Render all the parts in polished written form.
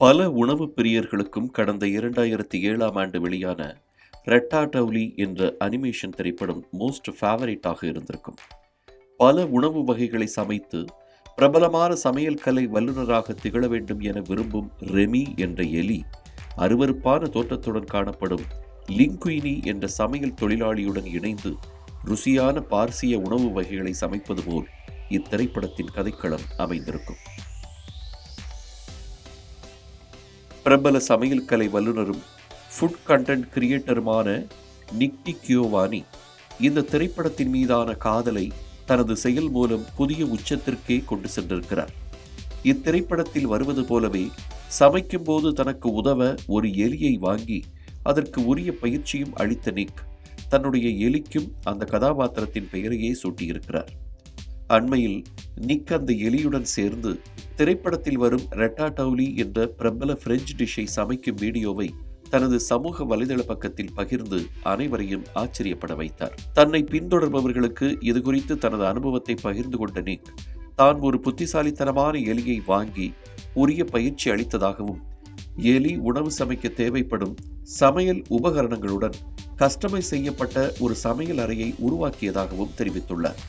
பல உணவு பிரியர்களுக்கும் கடந்த 2007ஆம் ஆண்டு வெளியான ரெட்டாடவுலி என்ற அனிமேஷன் திரைப்படம் மோஸ்ட் ஃபேவரட்டாக இருந்திருக்கும். பல உணவு வகைகளை சமைத்து பிரபலமான சமையல் கலை வல்லுநராக திகழ வேண்டும் என விரும்பும் ரெமி என்ற எலி அருவருப்பான தோற்றத்துடன் காணப்படும் லிங்குயினி என்ற சமையல் தொழிலாளியுடன் இணைந்து ருசியான பார்சிய உணவு வகைகளை சமைப்பது போல் இத்திரைப்படத்தின் கதைக்களம் அமைந்திருக்கும். பிரபல சமையல் கலை வல்லுநரும் ஃபுட் கண்டென்ட் கிரியேட்டருமான நிக்கி கியோவானி இந்த திரைப்படத்தின் மீதான காதலை தனது செயல் மூலம் புதிய உச்சத்திற்கே கொண்டு சென்றிருக்கிறார். இத்திரைப்படத்தில் வருவது போலவே சமைக்கும் போது தனக்கு உதவ ஒரு எலியை வாங்கி அதற்கு உரிய பயிற்சியும் அளித்த நிக் தன்னுடைய எலிக்கும் அந்த கதாபாத்திரத்தின் பெயரையே சூட்டியிருக்கிறார். அண்மையில் நிக் அந்த எலியுடன் சேர்ந்து திரைப்படத்தில் வரும் ரெட்டாடவுலி என்ற பிரபல பிரெஞ்சு டிஷ்ஷை சமைக்கும் வீடியோவை தனது சமூக வலைதள பக்கத்தில் பகிர்ந்து அனைவரையும் ஆச்சரியப்பட வைத்தார். தன்னை பின்தொடர்பவர்களுக்கு இது குறித்து தனது அனுபவத்தை பகிர்ந்து கொண்ட நிக் தான் ஒரு புத்திசாலித்தனமான எலியை வாங்கி உரிய பயிற்சி அளித்ததாகவும் எலி உணவு சமைக்க தேவைப்படும் சமையல் உபகரணங்களுடன் கஸ்டமைஸ் செய்யப்பட்ட ஒரு சமையல் அறையை உருவாக்கியதாகவும் தெரிவித்துள்ளார்.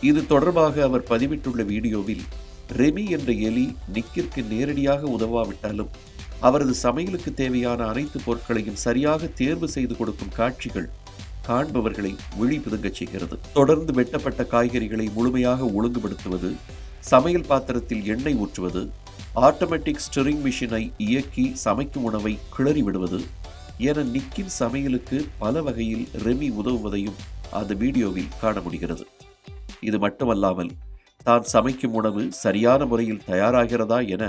இது தொடர்பாக அவர் பதிவிட்டுள்ள வீடியோவில் ரெமி என்ற எலி நிக்கிற்கு நேரடியாக உதவாவிட்டாலும் அவரது சமையலுக்கு தேவையான அனைத்து பொருட்களையும் சரியாக தேர்வு செய்து கொடுக்கும் காட்சிகள் காண்பவர்களை விழி பிதுங்கச் செய்கிறது. தொடர்ந்து வெட்டப்பட்ட காய்கறிகளை முழுமையாக ஒழுங்குபடுத்துவது, சமையல் பாத்திரத்தில் எண்ணெய் ஊற்றுவது, ஆட்டோமேட்டிக் ஸ்டிரிங் மிஷினை இயக்கி சமைக்கும் உணவை கிளறி விடுவது என நிக்கின் சமையலுக்கு பல வகையில் ரெமி உதவுவதையும் அந்த வீடியோவில் காண முடிகிறது. இது மட்டுமல்லாமல் தான் சமைக்கும் உணவு சரியான முறையில் தயாராகிறதா என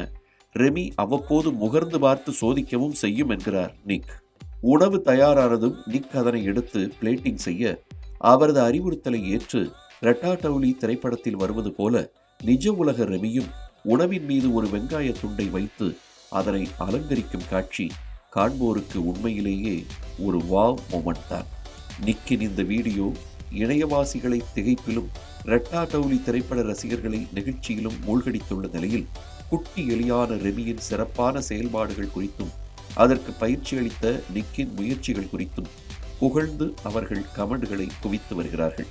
ரெமி அவ்வப்போது முகர்ந்து பார்த்து சோதிக்கவும் செய்யும் என்கிறார் நிக். உணவு தயாரானதும் நிக் அதனை எடுத்து பிளேட்டிங் செய்ய அவரது அறிவுறுத்தலை ஏற்று ரெட்டாடவுலி திரைப்படத்தில் வருவது போல நிஜ உலக ரெமியும் உணவின் மீது ஒரு வெங்காய துண்டை வைத்து அதனை அலங்கரிக்கும் காட்சி காண்போருக்கு உண்மையிலேயே ஒரு வாவ் மொமெண்ட் தான். நிக்கின் இந்த வீடியோ இணையவாசிகளை திகைப்பிலும் ரெட்டாடவுலி திரைப்பட ரசிகர்களை நெகிழ்ச்சியிலும் மூழ்கடித்துள்ள நிலையில் குட்டி எலியான ரெமியின் சிறப்பான செயல்பாடுகள் குறித்தும் அதற்கு பயிற்சி அளித்த நிக்கின் முயற்சிகள் குறித்தும் புகழ்ந்து அவர்கள் கமெண்ட்களை குவித்து வருகிறார்கள்.